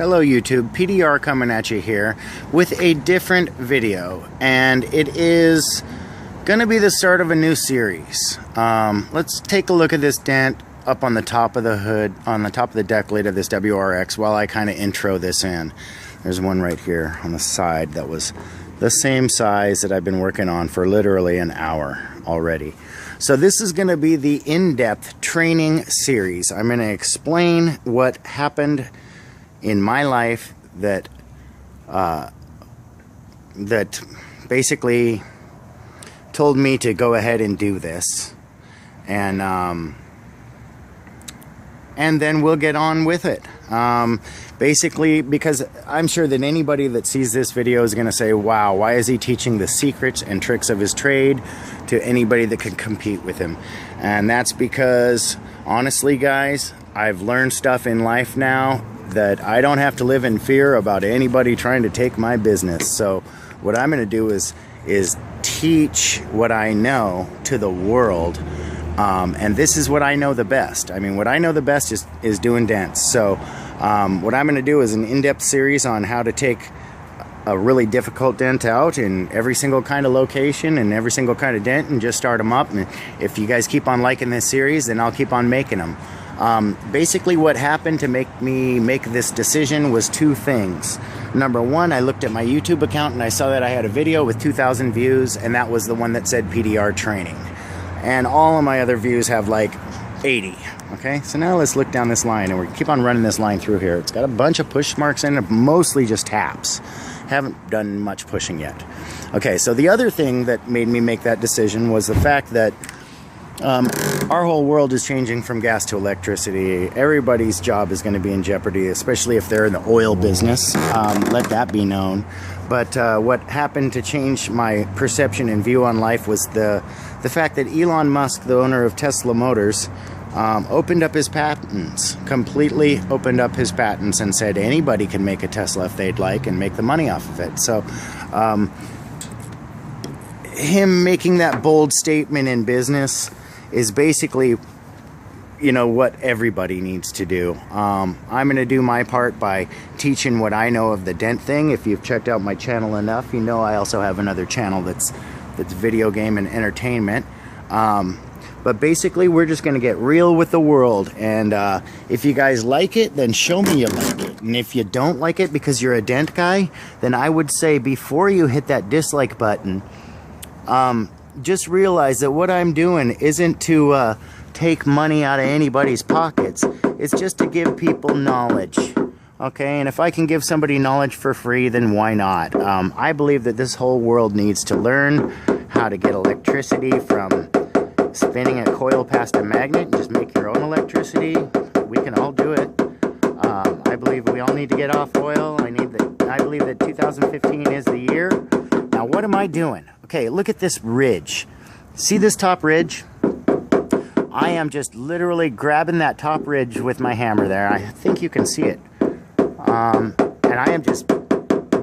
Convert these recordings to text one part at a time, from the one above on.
Hello YouTube, PDR coming at you here with a different video, and it is gonna be the start of a new series. Let's take a look at this dent up on the top of the hood, on the top of the deck lid of this WRX while I kind of intro this in. There's one right here on the side that was the same size that I've been working on for literally an hour already. So this is going to be the in-depth training series. I'm going to explain what happened in my life that basically told me to go ahead and do this, and then we'll get on with it. Basically, because I'm sure that anybody that sees this video is going to say, wow, why is he teaching the secrets and tricks of his trade to anybody that can compete with him? And that's because, honestly guys, I've learned stuff in life now that I don't have to live in fear about anybody trying to take my business. So what I'm going to do is teach what I know to the world. And this is what I know the best. I mean, what I know the best is doing dents. So what I'm going to do is an in-depth series on how to take a really difficult dent out in every single kind of location and every single kind of dent and just start them up. And if you guys keep on liking this series, then I'll keep on making them. Basically what happened to make me make this decision was two things. Number one, I looked at my YouTube account and I saw that I had a video with 2,000 views, and that was the one that said PDR training. And all of my other views have like 80. Okay, so now let's look down this line, and we keep on running this line through here. It's got a bunch of push marks in it, mostly just taps. Haven't done much pushing yet. Okay, so the other thing that made me make that decision was the fact that our whole world is changing from gas to electricity. Everybody's job is going to be in jeopardy, especially if they're in the oil business. Let that be known. But what happened to change my perception and view on life was the fact that Elon Musk, the owner of Tesla Motors, opened up his patents, completely opened up his patents, and said anybody can make a Tesla if they'd like and make the money off of it. So him making that bold statement in business is basically, you know, what everybody needs to do. I'm going to do my part by teaching what I know of the dent thing. If you've checked out my channel enough, you know I also have another channel that's video game and entertainment. But basically, we're just going to get real with the world. And if you guys like it, then show me you like it. And if you don't like it because you're a dent guy, then I would say before you hit that dislike button, just realize that what I'm doing isn't to take money out of anybody's pockets. It's just to give people knowledge. Okay, and if I can give somebody knowledge for free, then why not? I believe that this whole world needs to learn how to get electricity from spinning a coil past a magnet and just make your own electricity. We can all do it. I believe we all need to get off oil. I believe that 2015 is the year. Now, what am I doing? Okay, look at this ridge. See this top ridge? I am just literally grabbing that top ridge with my hammer there. I think you can see it. And I am just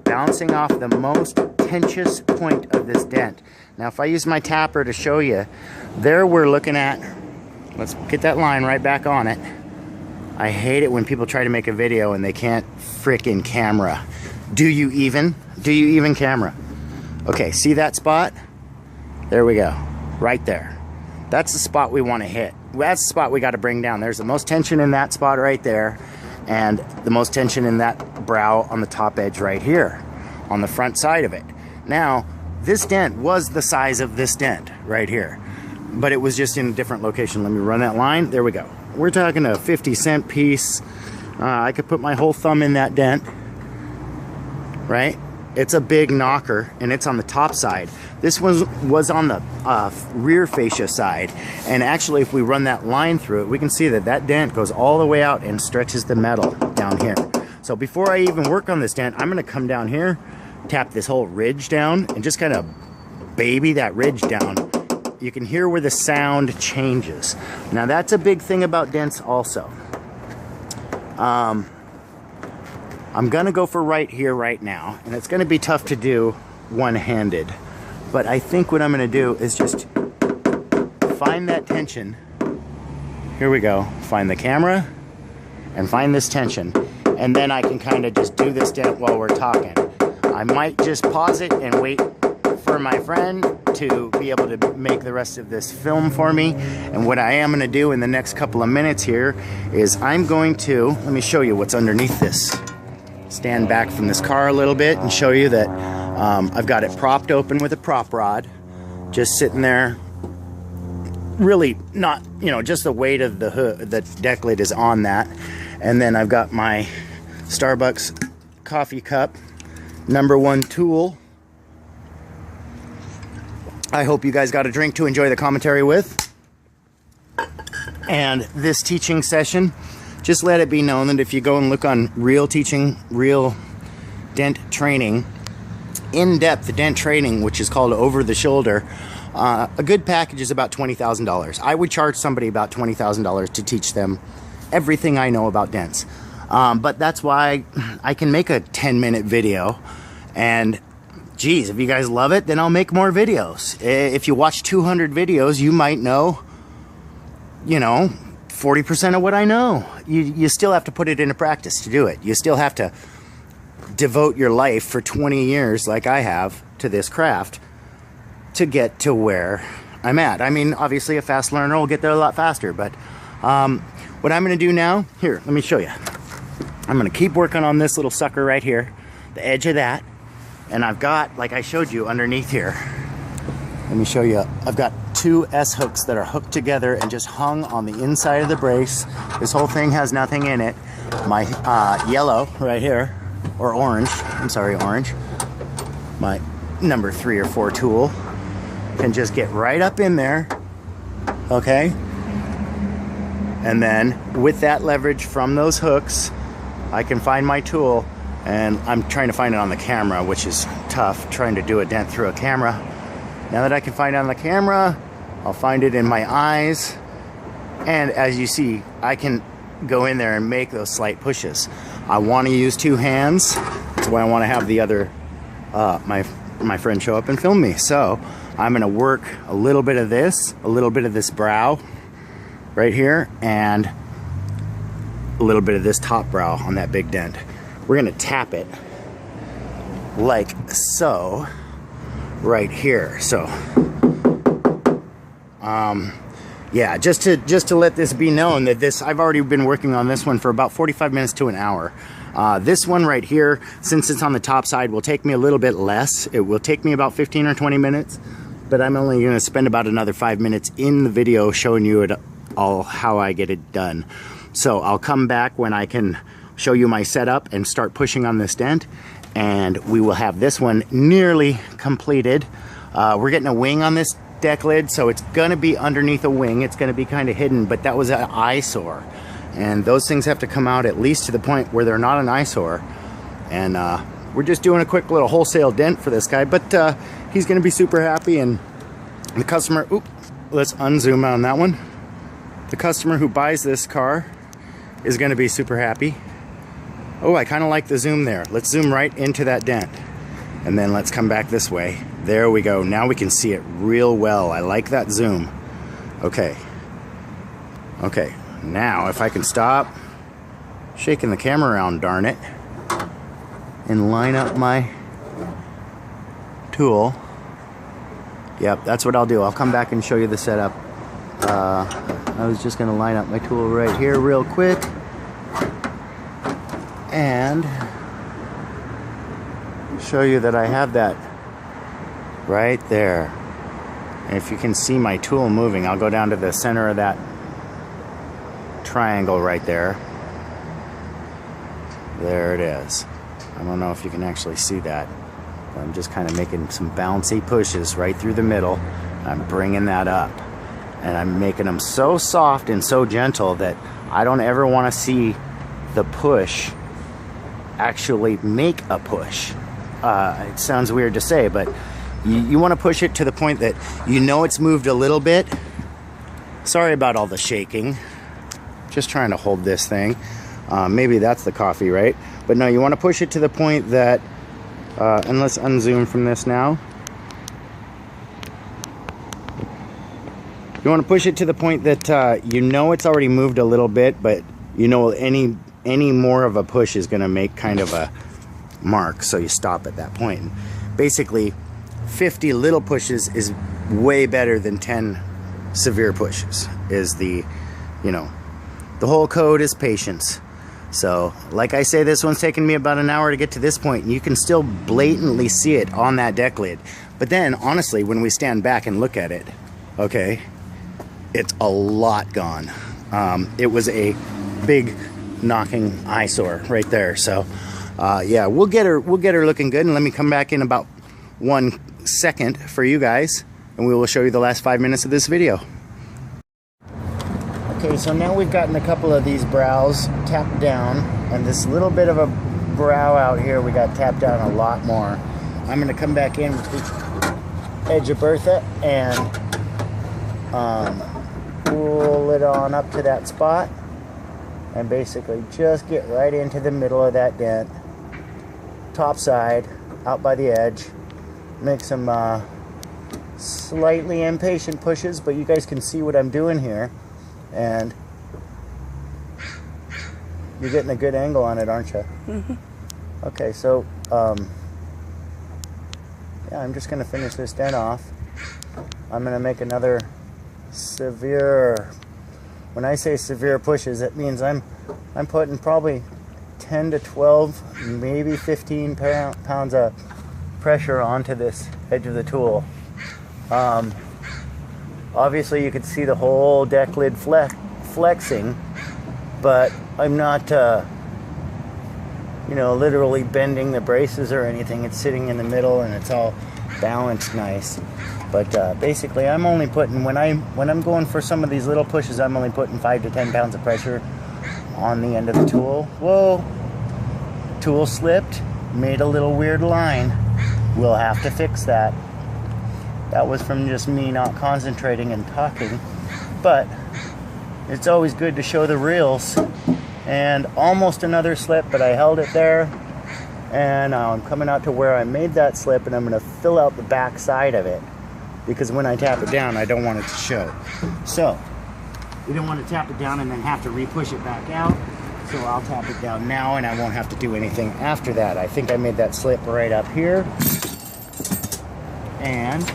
bouncing off the most tenuous point of this dent. Now, if I use my tapper to show you, there we're looking at, let's get that line right back on it. I hate it when people try to make a video and they can't frickin' camera. Do you even camera? Okay, see that spot? There we go, right there. That's the spot we want to hit. That's the spot we got to bring down. There's the most tension in that spot right there, and the most tension in that brow on the top edge right here, on the front side of it. Now, this dent was the size of this dent right here, but it was just in a different location. Let me run that line. There we go. We're talking a 50-cent piece. I could put my whole thumb in that dent, right? It's a big knocker, and it's on the top side. This was on the rear fascia side, and actually if we run that line through it, we can see that that dent goes all the way out and stretches the metal down here. So before I even work on this dent, I'm going to come down here, tap this whole ridge down, and just kind of baby that ridge down. You can hear where the sound changes. Now that's a big thing about dents also. I'm gonna go for right here right now, and it's gonna be tough to do one-handed, but I think what I'm gonna do is just find that tension. Here we go. Find the camera and find this tension, and then I can kind of just do this dent while we're talking. I might just pause it and wait for my friend to be able to make the rest of this film for me. And what I am going to do in the next couple of minutes here is I'm going to, let me show you what's underneath this. Stand back from this car a little bit and show you that I've got it propped open with a prop rod, just sitting there. Really not, you know, just the weight of the hood, the deck lid is on that. And then I've got my Starbucks coffee cup, #1 tool. I hope you guys got a drink to enjoy the commentary with. And this teaching session, just let it be known that if you go and look on Real Teaching, Real Dent Training, in-depth dent training, which is called Over the Shoulder, a good package is about $20,000. I would charge somebody about $20,000 to teach them everything I know about dents. But that's why I can make a 10-minute video, and geez, if you guys love it, then I'll make more videos. If you watch 200 videos, you might know, you know, 40% of what I know. You still have to put it into practice to do it. You still have to devote your life for 20 years, like I have, to this craft to get to where I'm at. I mean, obviously a fast learner will get there a lot faster, but what I'm gonna do now, here, let me show you. I'm gonna keep working on this little sucker right here, the edge of that. And I've got, like I showed you underneath here, let me show you, I've got 2 S-hooks that are hooked together and just hung on the inside of the brace. This whole thing has nothing in it. My yellow right here, or orange, I'm sorry, orange, my #3 or 4 tool can just get right up in there, okay? And then with that leverage from those hooks, I can find my tool. And I'm trying to find it on the camera, which is tough, trying to do a dent through a camera. Now that I can find it on the camera, I'll find it in my eyes. And as you see, I can go in there and make those slight pushes. I want to use 2 hands. That's why I want to have the other, my friend show up and film me. So I'm going to work a little bit of this brow right here, and a little bit of this top brow on that big dent. We're gonna tap it like so right here. So yeah, just to let this be known that this, I've already been working on this one for about 45 minutes to an hour. This one right here, since it's on the top side, will take me a little bit less. It will take me about 15 or 20 minutes, but I'm only gonna spend about another 5 minutes in the video showing you it all, how I get it done. So I'll come back when I can show you my setup and start pushing on this dent, and we will have this one nearly completed. We're getting a wing on this deck lid, so it's gonna be underneath a wing. It's gonna be kind of hidden, but that was an eyesore, and those things have to come out at least to the point where they're not an eyesore. And we're just doing a quick little wholesale dent for this guy, but he's gonna be super happy. And the customer, let's unzoom on that one. The customer who buys this car is gonna be super happy. Oh, I kind of like the zoom there. Let's zoom right into that dent. And then let's come back this way. There we go. Now we can see it real well. I like that zoom. Okay. Okay. Now, if I can stop shaking the camera around, darn it, and line up my tool. Yep, that's what I'll do. I'll come back and show you the setup. I was just going to line up my tool right here real quick. And show you that I have that right there. And if you can see my tool moving, I'll go down to the center of that triangle right there. There it is. I don't know if you can actually see that. I'm just kind of making some bouncy pushes right through the middle. I'm bringing that up. And I'm making them so soft and so gentle that I don't ever want to see the push actually make a push. It sounds weird to say, but you want to push it to the point that you know it's moved a little bit. Sorry about all the shaking. Just trying to hold this thing. Maybe that's the coffee, right? But no, you want to push it to the point that, and let's unzoom from this now. You want to push it to the point that you know it's already moved a little bit, but you know any any more of a push is going to make kind of a mark, so you stop at that point. And basically 50 little pushes is way better than 10 severe pushes. Is the, you know, the whole code is patience. So like I say, this one's taken me about an hour to get to this point, and you can still blatantly see it on that deck lid. But then honestly, when we stand back and look at it, okay, it's a lot gone. It was a big knocking eyesore right there. So yeah, we'll get her looking good, and let me come back in about 1 second for you guys, and we will show you the last 5 minutes of this video. Okay, so now we've gotten a couple of these brows tapped down, and this little bit of a brow out here we got tapped down a lot more. I'm going to come back in with the edge of Bertha and pull it on up to that spot, and basically just get right into the middle of that dent, top side, out by the edge. Make some slightly impatient pushes, but you guys can see what I'm doing here. And you're getting a good angle on it, aren't you? Mm-hmm. Okay, so yeah, I'm just going to finish this dent off. I'm going to make another severe, when I say severe pushes, it means I'm putting probably 10 to 12, maybe 15 pounds of pressure onto this edge of the tool. Obviously you could see the whole deck lid flexing, but I'm not you know, literally bending the braces or anything. It's sitting in the middle and it's all balanced nice. But basically I'm only putting, when I'm going for some of these little pushes, I'm only putting 5 to 10 pounds of pressure on the end of the tool. Whoa, tool slipped, made a little weird line. We'll have to fix that. That was from just me not concentrating and talking, but it's always good to show the reels. And almost another slip, but I held it there, and now I'm coming out to where I made that slip, and I'm going to fill out the back side of it, because when I tap it down, I don't want it to show. So we don't want to tap it down and then have to re-push it back out, so I'll tap it down now and I won't have to do anything after that. I think I made that slip right up here, and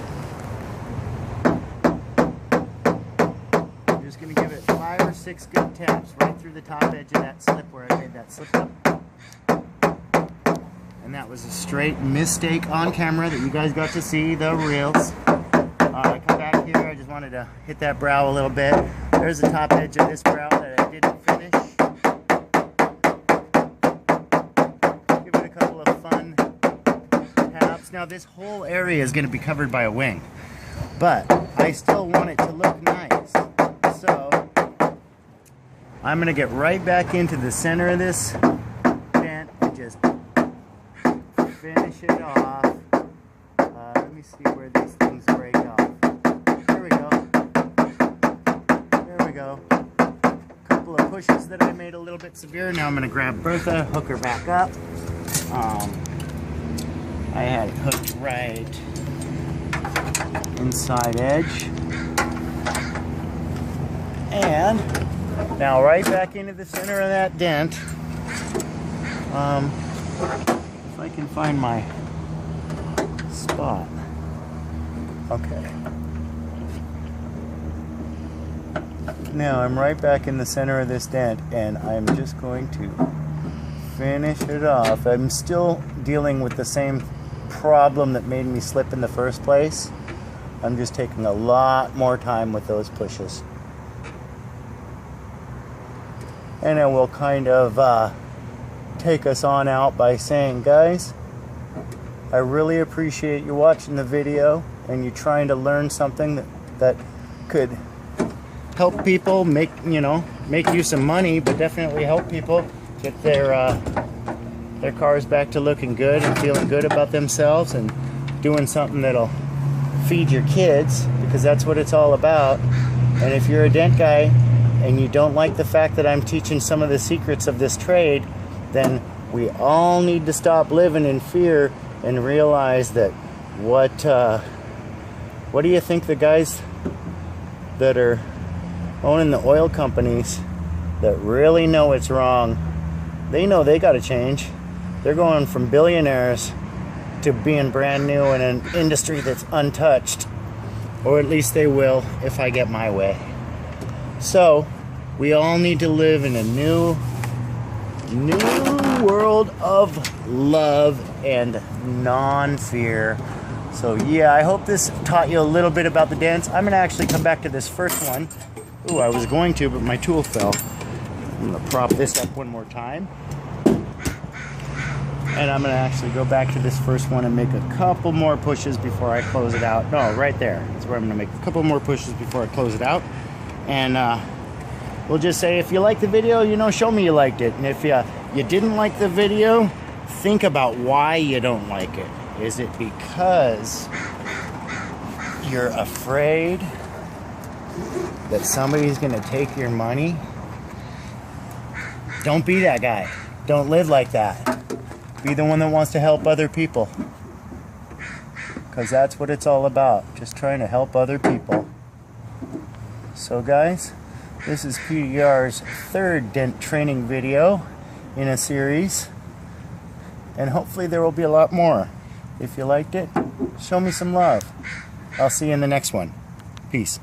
going to give it 5 or 6 good taps right through the top edge of that slip where I made that slip up. And that was a straight mistake on camera that you guys got to see the reels. I come back here, I just wanted to hit that brow a little bit. There's the top edge of this brow that I didn't finish. Give it a couple of fun taps. Now this whole area is going to be covered by a wing, but I still want it to look nice. So I'm going to get right back into the center of this dent and just finish it off. Let me see where these things break off. There we go. There we go. A couple of pushes that I made a little bit severe. Now I'm going to grab Bertha, hook her back up. I had it hooked right inside edge. And now right back into the center of that dent. If I can find my spot. Okay. Now I'm right back in the center of this dent, and I'm just going to finish it off. I'm still dealing with the same problem that made me slip in the first place. I'm just taking a lot more time with those pushes. And it will kind of take us on out by saying, guys, I really appreciate you watching the video and you trying to learn something that could help people make you some money, but definitely help people get their cars back to looking good and feeling good about themselves, and doing something that'll feed your kids, because that's what it's all about. And if you're a dent guy and you don't like the fact that I'm teaching some of the secrets of this trade, then we all need to stop living in fear and realize that what do you think the guys that are owning the oil companies that really know it's wrong they know they got to change. They're going from billionaires to being brand new in an industry that's untouched. Or at least they will if I get my way. So, we all need to live in a new world of love and non-fear. So yeah, I hope this taught you a little bit about the dents. I'm gonna actually come back to this first one. Ooh, I was going to, but my tool fell. I'm gonna prop this up one more time. And I'm gonna actually go back to this first one and make a couple more pushes before I close it out. No, right there. That's where I'm gonna make a couple more pushes before I close it out. And we'll just say, if you like the video, you know, show me you liked it. And if you didn't like the video, think about why you don't like it. Is it because you're afraid that somebody's gonna take your money? Don't be that guy. Don't live like that. Be the one that wants to help other people. Because that's what it's all about. Just trying to help other people. So guys, this is PDR's third dent training video in a series. And hopefully there will be a lot more. If you liked it, show me some love. I'll see you in the next one. Peace.